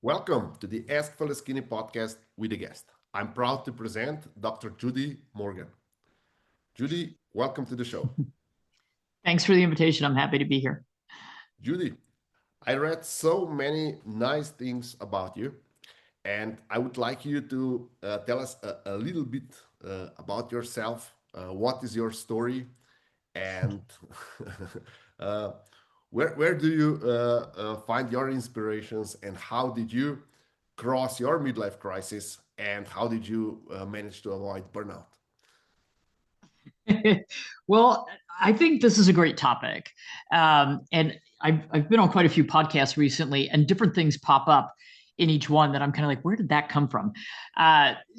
Welcome to the Ask for the Skinny podcast with a guest. I'm proud to present Dr. Judy Morgan. Judy, welcome to the show. Thanks for the invitation. I'm happy to be here. Judy, I read so many nice things about you, and I would like you to tell us a little bit about yourself. What is your story, and uh, where do you find your inspirations, and how did you cross your midlife crisis, and how did you manage to avoid burnout? Well, I think this is a great topic. And I've been on quite a few podcasts recently, and different things pop up in each one that I'm kind of like, where did that come from?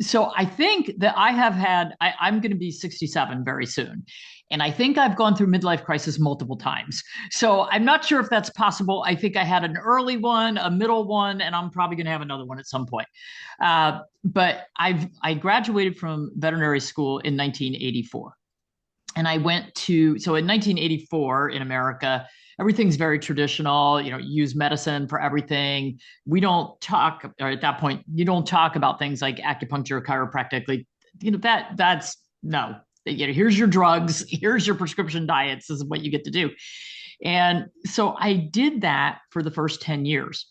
So I think that I'm going to be 67 very soon. And I think I've gone through midlife crisis multiple times. So I'm not sure if that's possible. I think I had an early one, a middle one, and I'm probably going to have another one at some point. But I graduated from veterinary school in 1984, and I went to, so in 1984 in America, everything's very traditional. You use medicine for everything. We don't talk, or at that point, you don't talk about things like acupuncture, chiropractic. Like, that's no. Here's your drugs, here's your prescription diets. This is what you get to do. And so I did that for the first 10 years.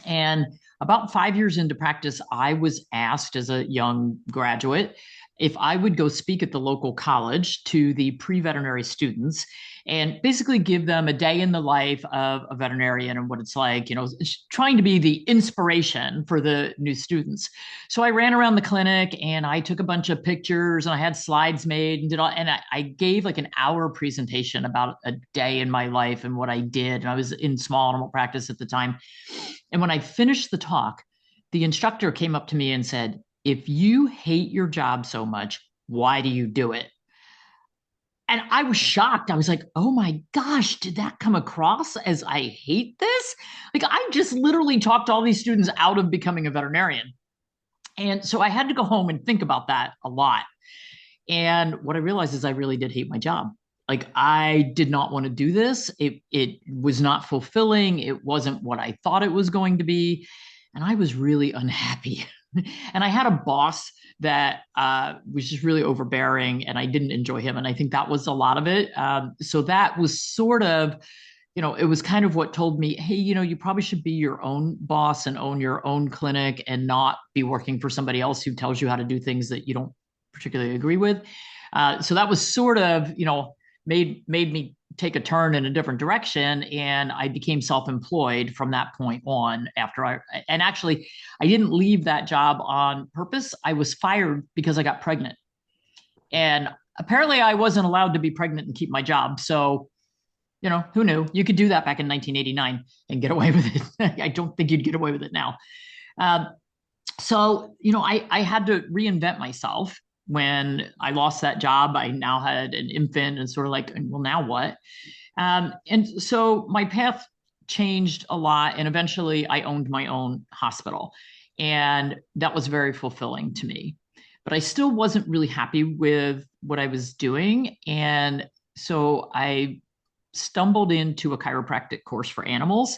And about 5 years into practice, I was asked as a young graduate if I would go speak at the local college to the pre-veterinary students and basically give them a day in the life of a veterinarian and what it's like, trying to be the inspiration for the new students. So I ran around the clinic and I took a bunch of pictures and I had slides made and I gave like an hour presentation about a day in my life and what I did. And I was in small animal practice at the time. And when I finished the talk, the instructor came up to me and said, if you hate your job so much, why do you do it? And I was shocked. I was like, oh my gosh, did that come across as I hate this? Like, I just literally talked all these students out of becoming a veterinarian. And so I had to go home and think about that a lot. And what I realized is I really did hate my job. Like, I did not want to do this. It was not fulfilling. It wasn't what I thought it was going to be. And I was really unhappy. And I had a boss that was just really overbearing, and I didn't enjoy him. And I think that was a lot of it. So that was sort of, it was kind of what told me, hey, you probably should be your own boss and own your own clinic and not be working for somebody else who tells you how to do things that you don't particularly agree with. So that was sort of, made me take a turn in a different direction, and I became self-employed from that point on. And actually I didn't leave that job on purpose. I was fired because I got pregnant, and apparently I wasn't allowed to be pregnant and keep my job. So, who knew? You could do that back in 1989 and get away with it. I don't think you'd get away with it now. Um, so I had to reinvent myself. When I lost that job, I now had an infant and sort of like, well, now what? And so my path changed a lot. And eventually I owned my own hospital. And that was very fulfilling to me. But I still wasn't really happy with what I was doing. And so I stumbled into a chiropractic course for animals.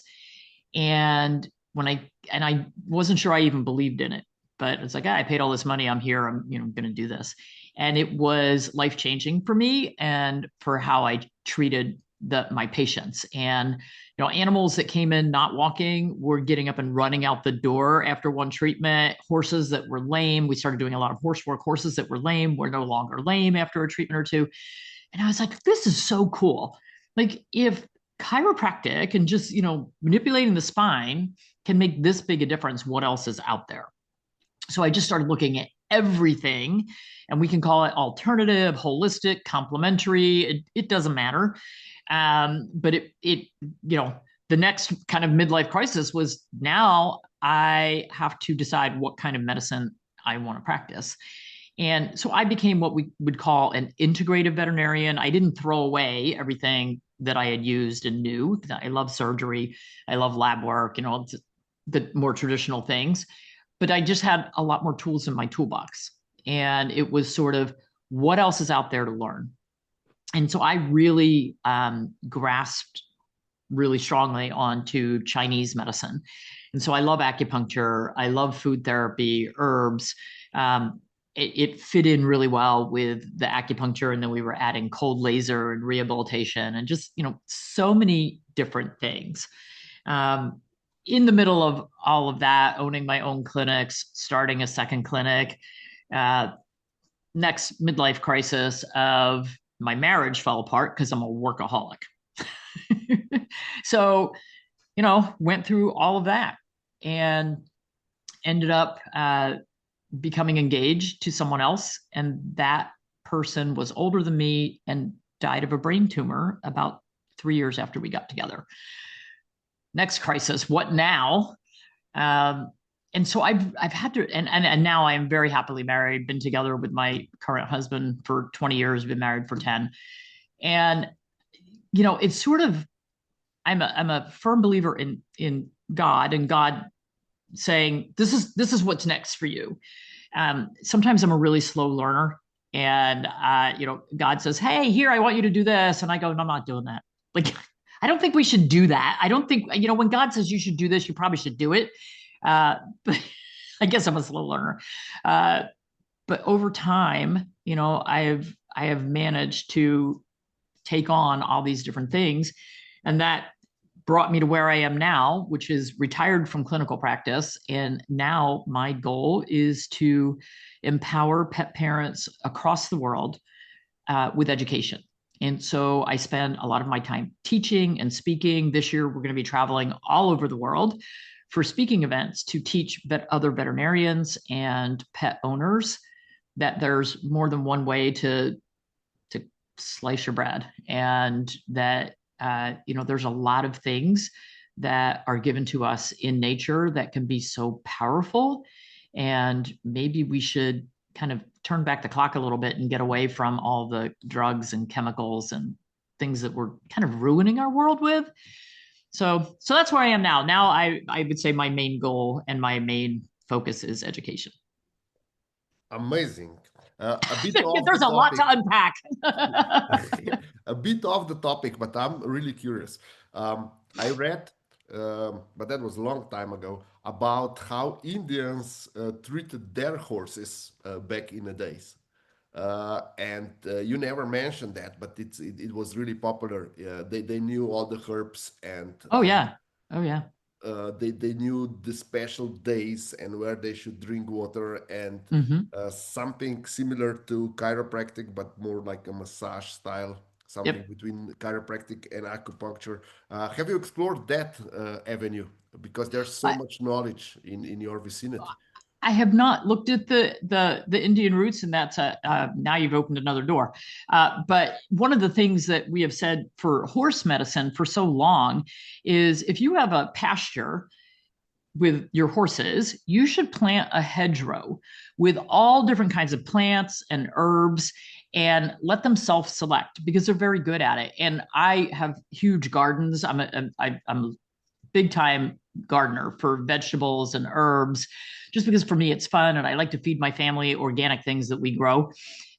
And I wasn't sure I even believed in it, but it's like, I paid all this money. I'm here. I'm, going to do this. And it was life changing for me and for how I treated my patients. And, animals that came in not walking were getting up and running out the door after one treatment. Horses that were lame, we started doing a lot of horse work. Horses that were lame were no longer lame after a treatment or two. And I was like, this is so cool. Like, if chiropractic and just, manipulating the spine can make this big a difference, what else is out there? So I just started looking at everything, and we can call it alternative, holistic, complementary. It doesn't matter. But the next kind of midlife crisis was, now I have to decide what kind of medicine I want to practice. And so I became what we would call an integrative veterinarian. I didn't throw away everything that I had used and knew. I love surgery. I love lab work, the more traditional things. But I just had a lot more tools in my toolbox. And it was sort of, what else is out there to learn? And so I really grasped really strongly onto Chinese medicine. And so I love acupuncture. I love food therapy, herbs. It fit in really well with the acupuncture. And then we were adding cold laser and rehabilitation and just, so many different things. Um, in the middle of all of that, owning my own clinics, starting a second clinic, uh, next midlife crisis of my marriage fell apart because I'm a workaholic. So, went through all of that and ended up becoming engaged to someone else. And that person was older than me and died of a brain tumor about 3 years after we got together. Next crisis, what now? And so I've had to, and now I am very happily married, been together with my current husband for 20 years, been married for 10. And, it's sort of, I'm a firm believer in God, and God saying, this is what's next for you. Sometimes I'm a really slow learner, and God says, hey, here, I want you to do this. And I go, no, I'm not doing that. Like, I don't think we should do that. I don't think, when God says you should do this, you probably should do it. But I guess I'm a slow learner. But over time, I have managed to take on all these different things. And that brought me to where I am now, which is retired from clinical practice. And now my goal is to empower pet parents across the world with education. And so I spend a lot of my time teaching and speaking. This year, we're going to be traveling all over the world for speaking events to teach other veterinarians and pet owners that there's more than one way to slice your bread, and that there's a lot of things that are given to us in nature that can be so powerful, and maybe we should kind of turn back the clock a little bit and get away from all the drugs and chemicals and things that we're kind of ruining our world with. So that's where I am now. Now I would say my main goal and my main focus is education. Amazing. A bit off the There's a lot to topic. unpack. A bit off the topic, but I'm really curious. I read, but that was a long time ago, about how Indians treated their horses back in the days. And you never mentioned that, but it was really popular. They knew all the herbs, and Oh yeah. Oh yeah. they knew the special days and where they should drink water, and Hmm. something similar to chiropractic, but more like a massage style, something Yep. between chiropractic and acupuncture. Have you explored that avenue? Because there's so I, much knowledge in your vicinity. I have not looked at the Indian roots, and that's now you've opened another door. But one of the things that we have said for horse medicine for so long is if you have a pasture with your horses, you should plant a hedgerow with all different kinds of plants and herbs and let them self-select because they're very good at it. And I have huge gardens. I'm a big time gardener for vegetables and herbs, just because for me it's fun and I like to feed my family organic things that we grow.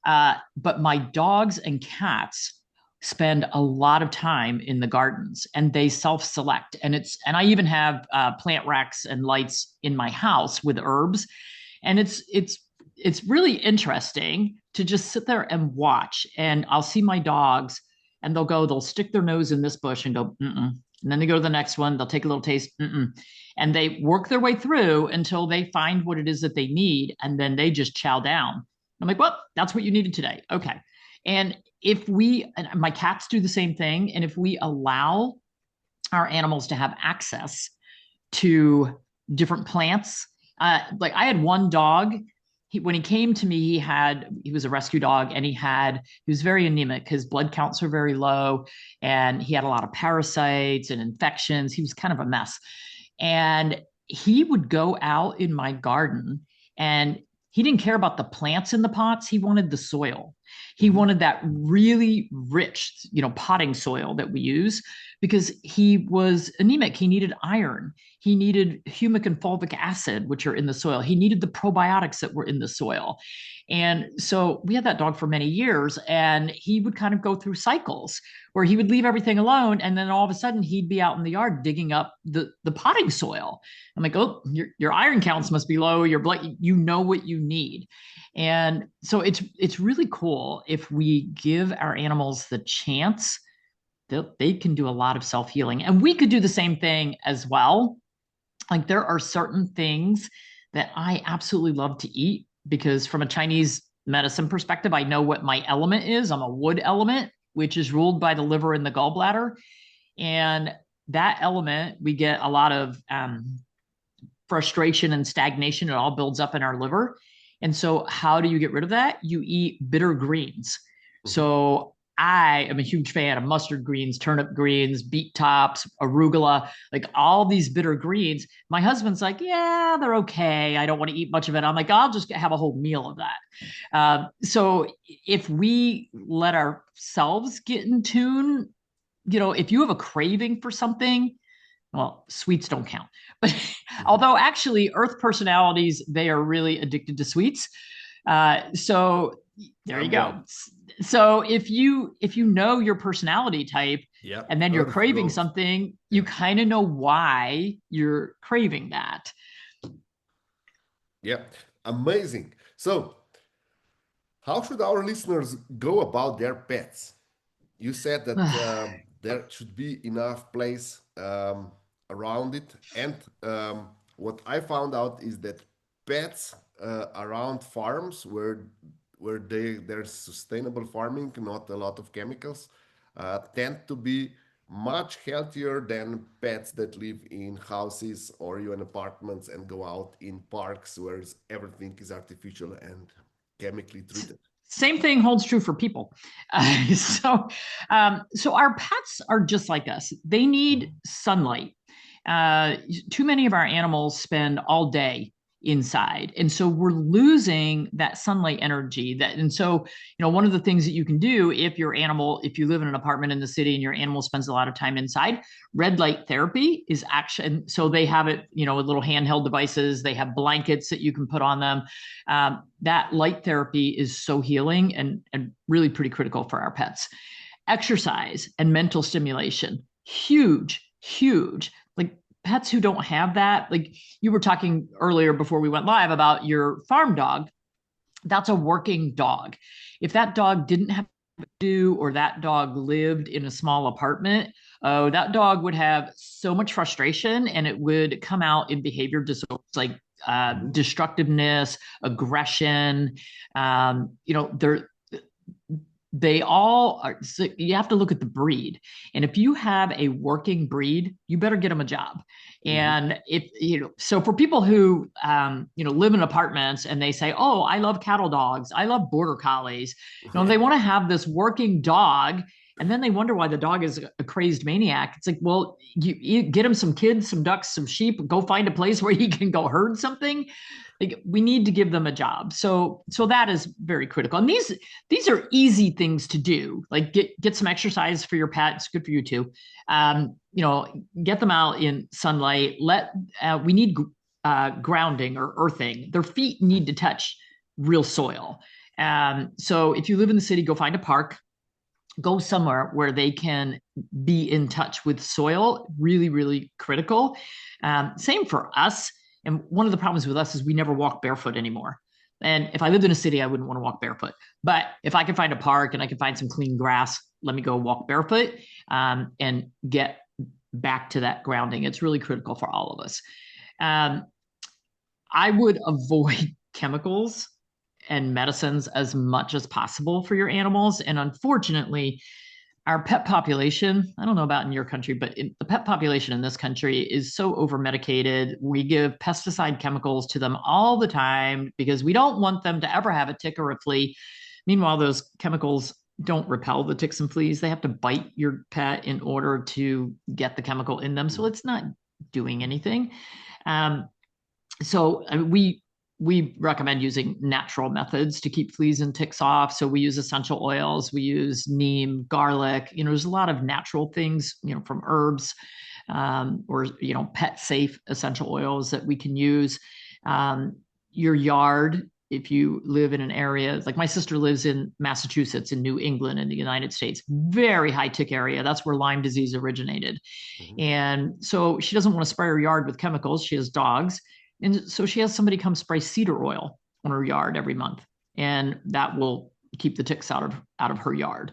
But my dogs and cats spend a lot of time in the gardens and they self-select, and I even have plant racks and lights in my house with herbs, and it's really interesting to just sit there and watch. And I'll see my dogs and they'll stick their nose in this bush and go mm-mm. And then they go to the next one, they'll take a little taste, mm-mm. And they work their way through until they find what it is that they need, and then they just chow down. I'm like, well, that's what you needed today. Okay. And and my cats do the same thing, and if we allow our animals to have access to different plants, like I had one dog. When he came to me, he was a rescue dog, and he was very anemic. His blood counts were very low, and he had a lot of parasites and infections. He was kind of a mess. And he would go out in my garden, and he didn't care about the plants in the pots. He wanted the soil. He Mhm. wanted that really rich, potting soil that we use because he was anemic. He needed iron. He needed humic and fulvic acid, which are in the soil. He needed the probiotics that were in the soil. And so we had that dog for many years, and he would kind of go through cycles where he would leave everything alone, and then all of a sudden he'd be out in the yard digging up the potting soil. I'm like, oh, your iron counts must be low. Your blood, you know what you need. And so it's really cool if we give our animals the chance that they can do a lot of self-healing. And we could do the same thing as well. Like there are certain things that I absolutely love to eat because from a Chinese medicine perspective, I know what my element is. I'm a wood element, which is ruled by the liver and the gallbladder. And that element, we get a lot of frustration and stagnation. It all builds up in our liver. And so, how do you get rid of that? You eat bitter greens. Mhm. So, I am a huge fan of mustard greens, turnip greens, beet tops, arugula, like all these bitter greens. My husband's like, yeah, they're okay. I don't want to eat much of it. I'm like, I'll just have a whole meal of that. So if we let ourselves get in tune, if you have a craving for something, well, sweets don't count. But Mhm. although actually Earth personalities, they are really addicted to sweets. So there you Somewhat. go. So if you know your personality type Yeah. and then you're Earth craving goes. something, you Yeah. kind of know why you're craving that. Yeah. Amazing. So, how should our listeners go about their pets? You said that there should be enough place around it. And what I found out is that pets around farms where there's sustainable farming, not a lot of chemicals, tend to be much healthier than pets that live in houses or even apartments and go out in parks where everything is artificial and chemically treated. Same thing holds true for people. So our pets are just like us. They need Mhm. sunlight. Uh, Too many of our animals spend all day inside, and so we're losing that sunlight energy. And so one of the things that you can do if you live in an apartment in the city and your animal spends a lot of time inside, red light therapy is actually. And so they have it, with little handheld devices. They have blankets that you can put on them. That light therapy is so healing and really pretty critical for our pets. Exercise and mental stimulation, huge, huge. Like pets who don't have that, like you were talking earlier before we went live about your farm dog, that's a working dog. If that dog didn't have to do, or that dog lived in a small apartment, oh, that dog would have so much frustration and it would come out in behavior disorders like Mhm. destructiveness, aggression. They're they all are. So you have to look at the breed, and if you have a working breed, you better get them a job. Mhm. And if so for people who live in apartments and they say, oh, I love cattle dogs, I love border collies, they want to have this working dog, and then they wonder why the dog is a crazed maniac. It's like, well, you get him some kids, some ducks, some sheep, go find a place where he can go herd something. Like we need to give them a job. So that is very critical. And these are easy things to do. Like get some exercise for your pet. It's good for you too. Get them out in sunlight. We need grounding or earthing. Their feet need to touch real soil. So if you live in the city, go find a park. Go somewhere where they can be in touch with soil. Really, really critical. Same for us. And one of the problems with us is we never walk barefoot anymore. And if I lived in a city, I wouldn't want to walk barefoot. But if I can find a park and I can find some clean grass, let me go walk barefoot and get back to that grounding. It's really critical for all of us. Um, I would avoid chemicals and medicines as much as possible for your animals. And unfortunately, our pet population, I don't know about in your country, but the pet population in this country is so over medicated. We give pesticide chemicals to them all the time because we don't want them to ever have a tick or a flea. Meanwhile, those chemicals don't repel the ticks and fleas. They have to bite your pet in order to get the chemical in them. So Mhm. it's not doing anything. Um, so I mean, we recommend using natural methods to keep fleas and ticks off. So we use essential oils, we use neem, garlic. There's a lot of natural things, from herbs or pet safe essential oils that we can use. Your yard. if you live in an area, like my sister lives in Massachusetts, in New England, in the United States, very high tick area. That's where Lyme disease originated. Mhm. And so she doesn't want to spray her yard with chemicals. She has dogs. And so she has somebody come spray cedar oil on her yard every month. And that will keep the ticks out of her yard.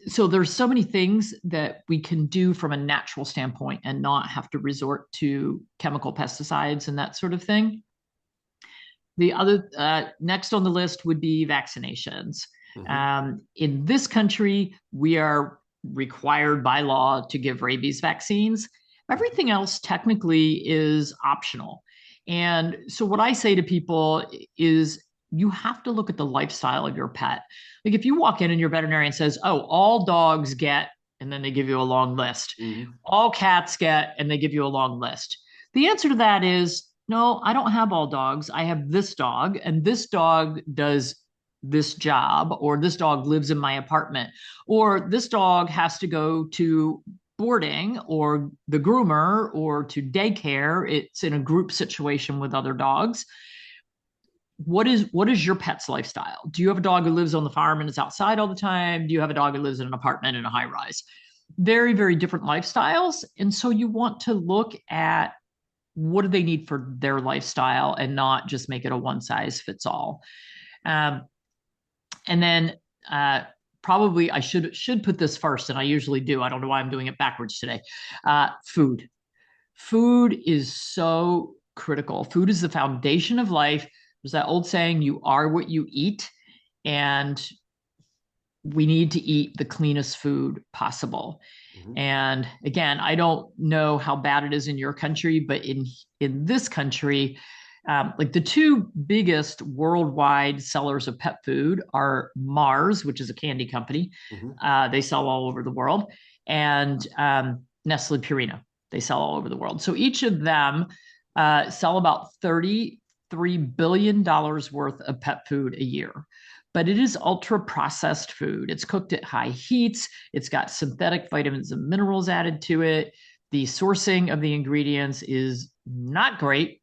So there's so many things that we can do from a natural standpoint and not have to resort to chemical pesticides and that sort of thing. The other next on the list would be vaccinations. Mhm. In this country, we are required by law to give rabies vaccines. Everything else technically is optional. And so, what I say to people is you have to look at the lifestyle of your pet. Like, if you walk in and your veterinarian says, oh, all dogs get, and then they give you a long list, Mhm. all cats get, and they give you a long list. The answer to that is no, I don't have all dogs. I have this dog, and this dog does this job, or this dog lives in my apartment, or this dog has to go to boarding or the groomer or to daycare. It's in a group situation with other dogs. What is your pet's lifestyle? Do you have a dog who lives on the farm and is outside all the time? Do you have a dog who lives in an apartment in a high rise? Very, very different lifestyles. And so you want to look at what do they need for their lifestyle and not just make it a one size fits all. Um, and then probably I should put this first, and I usually do. I don't know why I'm doing it backwards today. Food. Food is so critical. Food is the foundation of life. There's that old saying, "You are what you eat," and we need to eat the cleanest food possible. Mhm. And again, I don't know how bad it is in your country, but in this country, like the two biggest worldwide sellers of pet food are Mars, which is a candy company. Mhm. They sell all over the world, and Nestle Purina. They sell all over the world. So each of them sell about $33 billion worth of pet food a year. But it is ultra processed food. It's cooked at high heats. It's got synthetic vitamins and minerals added to it. The sourcing of the ingredients is not great.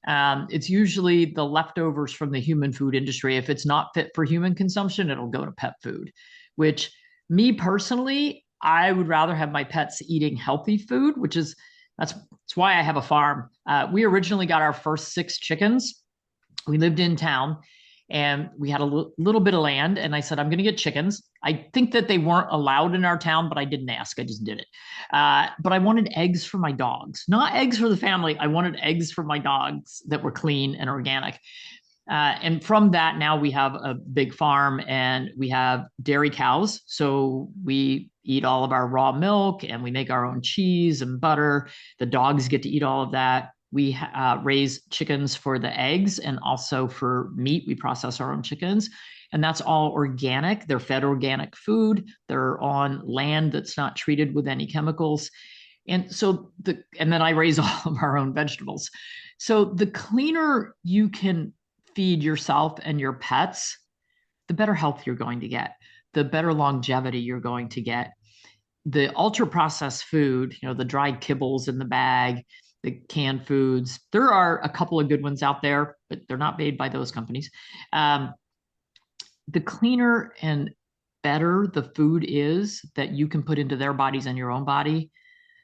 It's usually the leftovers from the human food industry. If it's not fit for human consumption, it'll go to pet food, which me personally, I would rather have my pets eating healthy food, which is that's why I have a farm. We originally got our first six chickens. We lived in town and we had a little bit of land. And I said, I'm going to get chickens. I think that they weren't allowed in our town, but I didn't ask. I just did it. But I wanted eggs for my dogs, not eggs for the family. I wanted eggs for my dogs that were clean and organic. And from that, now we have a big farm and we have dairy cows. So we eat all of our raw milk and we make our own cheese and butter. The dogs get to eat all of that. We raise chickens for the eggs and also for meat. We process our own chickens. And that's all organic. They're fed organic food. They're on land that's not treated with any chemicals. And then I raise all of our own vegetables. So the cleaner you can feed yourself and your pets, the better health you're going to get, the better longevity you're going to get. The ultra processed food, the dried kibbles in the bag, the canned foods, there are a couple of good ones out there, but they're not made by those companies. Um, the cleaner and better the food is that you can put into their bodies and your own body,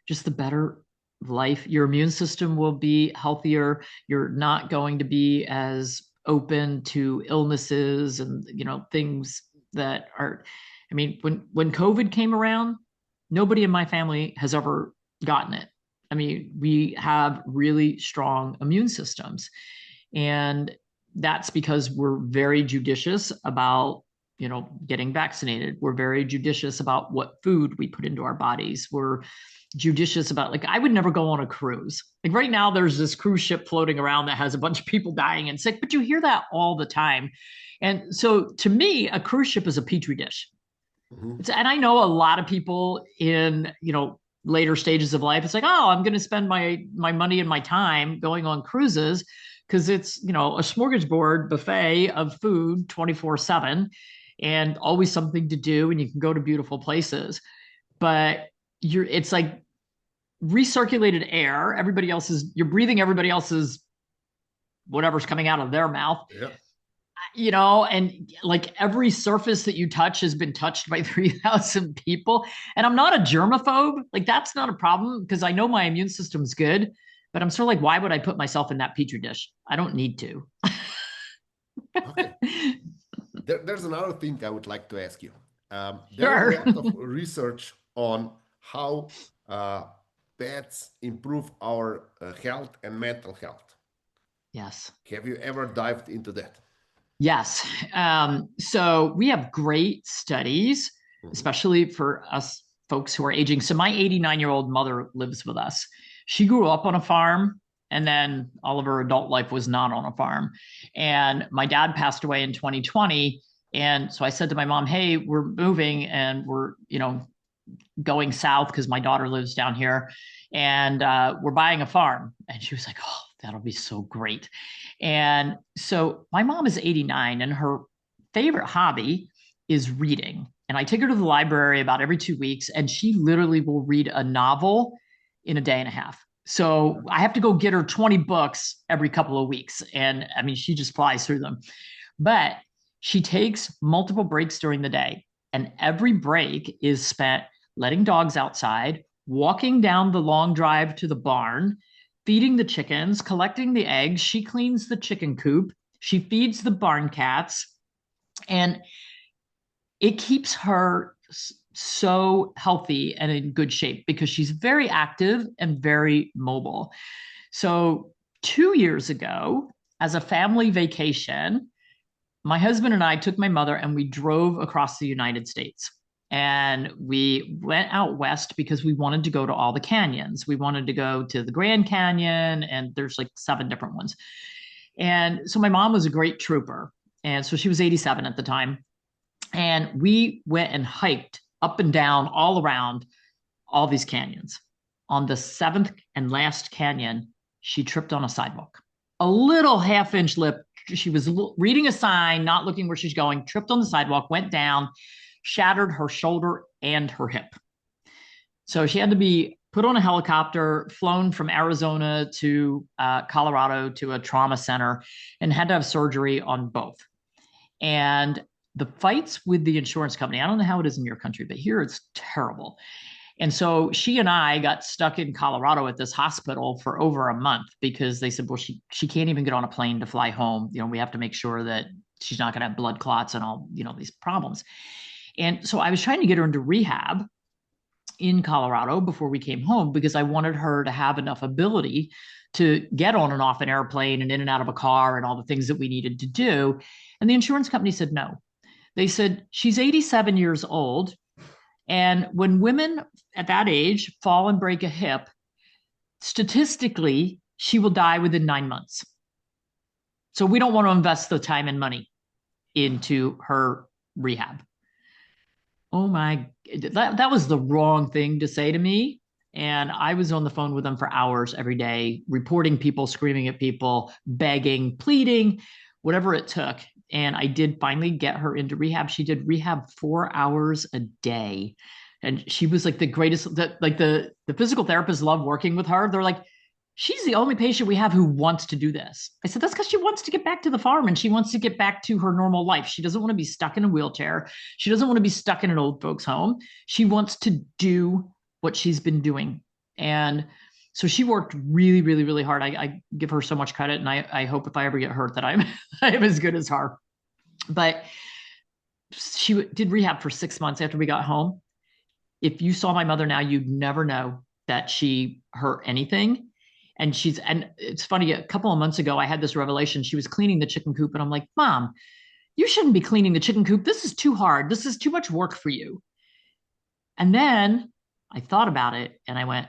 just the better life. Your immune system will be healthier. You're not going to be as open to illnesses and things that are. I mean, when COVID came around, nobody in my family has ever gotten it. I mean, we have really strong immune systems, and that's because we're very judicious about getting vaccinated. We're very judicious about what food we put into our bodies. We're judicious about, like, I would never go on a cruise. Like right now there's this cruise ship floating around that has a bunch of people dying and sick, but you hear that all the time. And so to me, a cruise ship is a petri dish. Mhm. And I know a lot of people in later stages of life, it's like, oh, I'm going to spend my money and my time going on cruises because it's a smorgasbord buffet of food 24/7 and always something to do, and you can go to beautiful places. But it's like recirculated air. You're breathing everybody else's whatever's coming out of their mouth, Yeah. and like every surface that you touch has been touched by 3,000 people. And I'm not a germaphobe. Like that's not a problem because I know my immune system's good. But I'm sort of like, why would I put myself in that petri dish? I don't need to. Okay. There's another thing I would like to ask you. There are a Sure. lot of research on how uh, pets improve our health and mental health. Yes. Have you ever dived into that? Yes. So we have great studies, Mhm. especially for us folks who are aging. So my 89-year-old mother lives with us. She grew up on a farm, and then all of her adult life was not on a farm. And my dad passed away in 2020. And so I said to my mom, hey, we're moving and we're, going south because my daughter lives down here, and we're buying a farm. And she was like, oh, that'll be so great. And so my mom is 89, and her favorite hobby is reading. And I take her to the library about every 2 weeks, and she literally will read a novel in a day and a half. So I have to go get her 20 books every couple of weeks. And I mean, she just flies through them. But she takes multiple breaks during the day. And every break is spent letting dogs outside, walking down the long drive to the barn, feeding the chickens, collecting the eggs. She cleans the chicken coop. She feeds the barn cats. And it keeps her so healthy and in good shape because she's very active and very mobile. So, 2 years ago, as a family vacation, my husband and I took my mother and we drove across the United States. And we went out west because we wanted to go to all the canyons. We wanted to go to the Grand Canyon, and there's like 7 different ones. And so my mom was a great trooper. And so she was 87 at the time. And we went and hiked up and down all around all these canyons. On the seventh and last canyon, she tripped on a sidewalk. A little half-inch lip. She was reading a sign, not looking where she's going, tripped on the sidewalk, went down, shattered her shoulder and her hip. So she had to be put on a helicopter, flown from Arizona to Colorado to a trauma center, and had to have surgery on both. And the fights with the insurance company, I don't know how it is in your country, but here it's terrible. And so she and I got stuck in Colorado at this hospital for over a month because they said, well, she can't even get on a plane to fly home. We have to make sure that she's not going to have blood clots and all, these problems. And so I was trying to get her into rehab in Colorado before we came home because I wanted her to have enough ability to get on and off an airplane and in and out of a car and all the things that we needed to do. And the insurance company said no. They said, she's 87 years old. And when women at that age fall and break a hip, statistically, she will die within 9 months. So we don't want to invest the time and money into her rehab. Oh my, that was the wrong thing to say to me. And I was on the phone with them for hours every day, reporting people, screaming at people, begging, pleading, whatever it took. And I did finally get her into rehab. She did rehab 4 hours a day. And she was like the greatest, the physical therapists love working with her. They're like, she's the only patient we have who wants to do this. I said, that's because she wants to get back to the farm and she wants to get back to her normal life. She doesn't want to be stuck in a wheelchair. She doesn't want to be stuck in an old folks home. She wants to do what she's been doing. And so she worked really, really, really hard. I give her so much credit. And I hope if I ever get hurt that I'm, I'm as good as her. But she did rehab for 6 months after we got home. If you saw my mother now, you'd never know that she hurt anything. And it's funny, a couple of months ago, I had this revelation. She was cleaning the chicken coop, and I'm like, Mom, you shouldn't be cleaning the chicken coop. This is too hard. This is too much work for you. And then I thought about it and I went,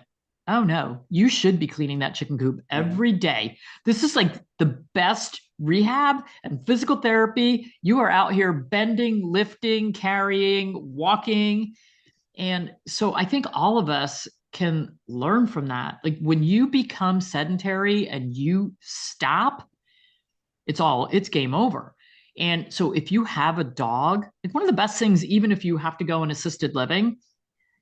oh no, you should be cleaning that chicken coop Mhm. every day. This is like the best rehab and physical therapy. You are out here bending, lifting, carrying, walking. And so I think all of us can learn from that. Like when you become sedentary and you stop, it's game over. And so if you have a dog, it's one of the best things, even if you have to go in assisted living,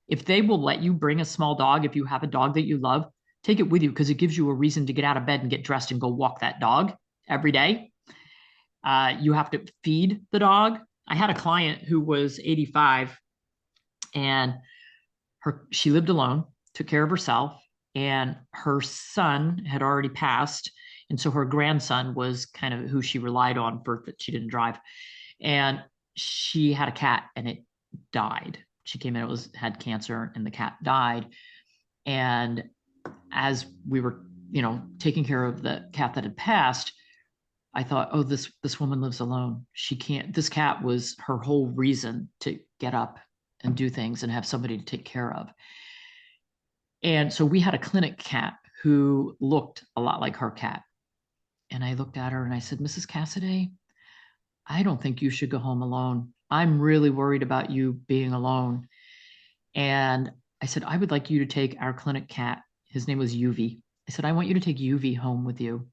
if they will let you bring a small dog, if you have a dog that you love, take it with you because it gives you a reason to get out of bed and get dressed and go walk that dog. every day. You have to feed the dog. I had a client who was 85 and she lived alone, took care of herself, and her son had already passed. And so her grandson was kind of who she relied on for that she didn't drive. And she had a cat and it died. She came in, it was had cancer, and the cat died. And as we were, taking care of the cat that had passed, I thought, oh, this woman lives alone. She can't. This cat was her whole reason to get up and do things and have somebody to take care of. And so we had a clinic cat who looked a lot like her cat. And I looked at her and I said, Mrs. Cassidy, I don't think you should go home alone. I'm really worried about you being alone. And I said, I would like you to take our clinic cat. His name was UV. I said, I want you to take UV home with you.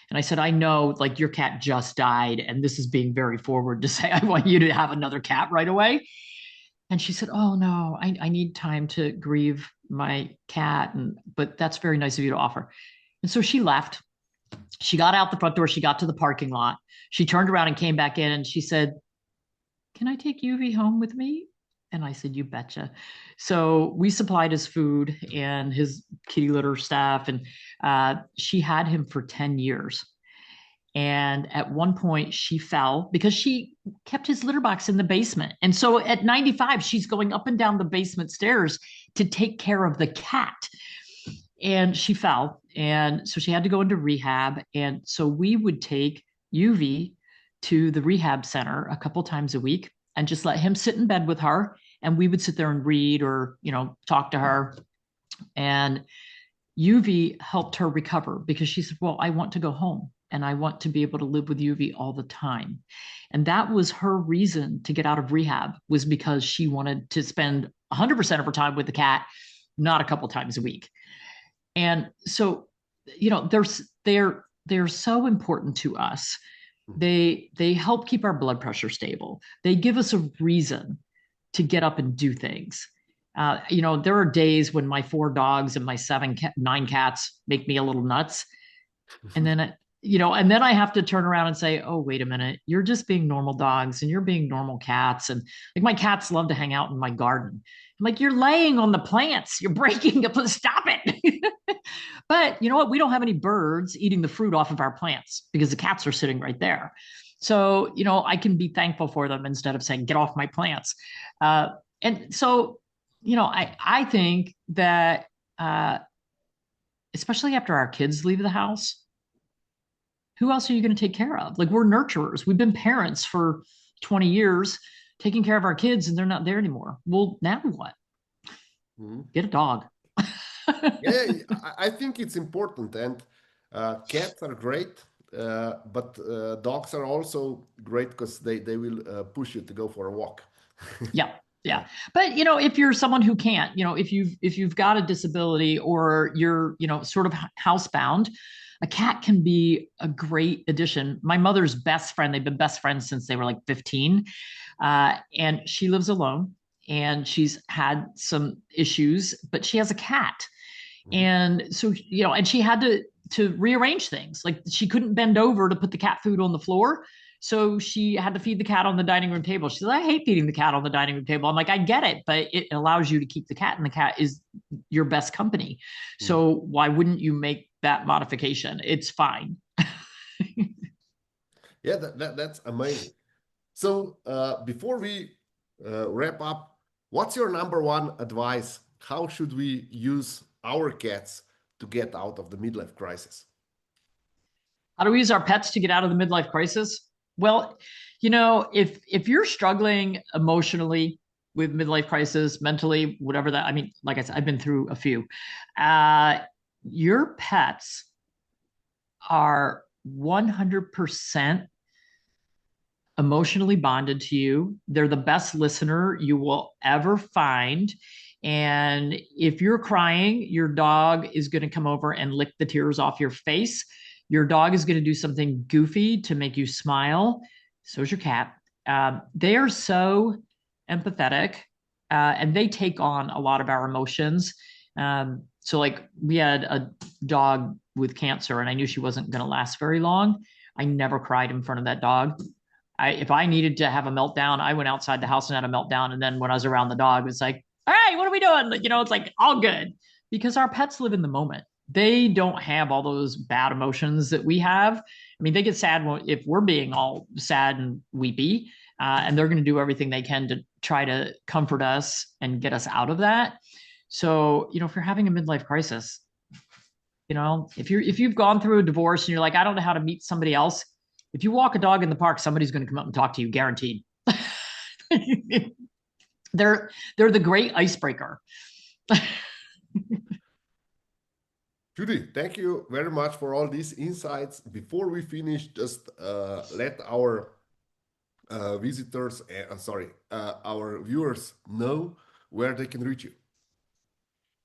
And I said, I know like your cat just died, and this is being very forward to say, I want you to have another cat right away. And she said, oh no, I need time to grieve my cat. But that's very nice of you to offer. And so she left. She got out the front door. She got to the parking lot. She turned around and came back in and she said, can I take UV home with me? And I said, you betcha. So we supplied his food and his kitty litter stuff. And she had him for 10 years. And at one point, she fell because she kept his litter box in the basement. And so at 95, she's going up and down the basement stairs to take care of the cat. And she fell. And so she had to go into rehab. And so we would take UV to the rehab center a couple times a week and just let him sit in bed with her. And we would sit there and read or, talk to her. And UV helped her recover because she said, well, I want to go home and I want to be able to live with UV all the time. And that was her reason to get out of rehab, was because she wanted to spend 100% of her time with the cat, not a couple times a week. And so, they're so important to us. They help keep our blood pressure stable. They give us a reason to get up and do things. There are days when my 4 dogs and my 9 cats make me a little nuts. And then, and then I have to turn around and say, oh, wait a minute, you're just being normal dogs and you're being normal cats. And like my cats love to hang out in my garden. I'm like, you're laying on the plants. You're breaking up. Stop it. But you know what? We don't have any birds eating the fruit off of our plants because the cats are sitting right there. So, I can be thankful for them instead of saying, get off my plants. And so, I think that, especially after our kids leave the house, who else are you going to take care of? Like, we're nurturers. We've been parents for 20 years, taking care of our kids, and they're not there anymore. Well, now what? Mm-hmm. Get a dog. Yeah, I think it's important. And cats are great, but dogs are also great because they will push you to go for a walk. Yeah. Yeah. But, if you're someone who can't, if you've got a disability or you're, sort of housebound, a cat can be a great addition. My mother's best friend, they've been best friends since they were like 15. And she lives alone and she's had some issues, but she has a cat. And so, and she had to rearrange things. Like she couldn't bend over to put the cat food on the floor. So she had to feed the cat on the dining room table. She said, I hate feeding the cat on the dining room table. I'm like, I get it, but it allows you to keep the cat, and the cat is your best company. So why wouldn't you make that modification? It's fine. Yeah, that's amazing. So before we wrap up, what's your number one advice? How should we use our cats to get out of the midlife crisis? How do we use our pets to get out of the midlife crisis? Well, if you're struggling emotionally with midlife crisis, mentally, whatever that, I mean, like I said, I've been through a few. Your pets are 100% emotionally bonded to you. They're the best listener you will ever find. And if you're crying, your dog is going to come over and lick the tears off your face. Your dog is going to do something goofy to make you smile. So is your cat. They are so empathetic, and they take on a lot of our emotions. So like we had a dog with cancer and I knew she wasn't going to last very long, I never cried in front of that dog. If I needed to have a meltdown, I went outside the house and had a meltdown. And then when I was around the dog, it's like, all right, what are we doing? You know, it's like all good because our pets live in the moment. They don't have all those bad emotions that we have. I mean, they get sad if we're being all sad and weepy, and they're going to do everything they can to try to comfort us and get us out of that. So, you know, if you're having a midlife crisis, you know, if you've gone through a divorce and you're like, I don't know how to meet somebody else, if you walk a dog in the park, somebody's going to come up and talk to you, guaranteed. They're the great icebreaker. Judy, thank you very much for all these insights. Before we finish, just let our visitors, sorry, our viewers know where they can reach you.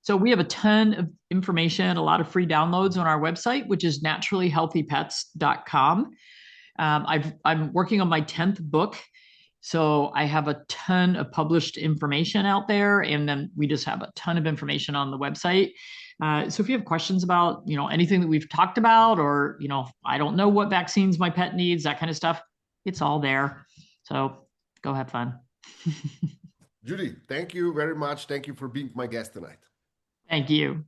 So we have a ton of information, a lot of free downloads on our website, which is naturallyhealthypets.com. I'm working on my 10th book. So I have a ton of published information out there, and then we just have a ton of information on the website. So if you have questions about, you know, anything that we've talked about, or, you know, I don't know what vaccines my pet needs, that kind of stuff, it's all there. So go have fun. Judy, thank you very much. Thank you for being my guest tonight. Thank you.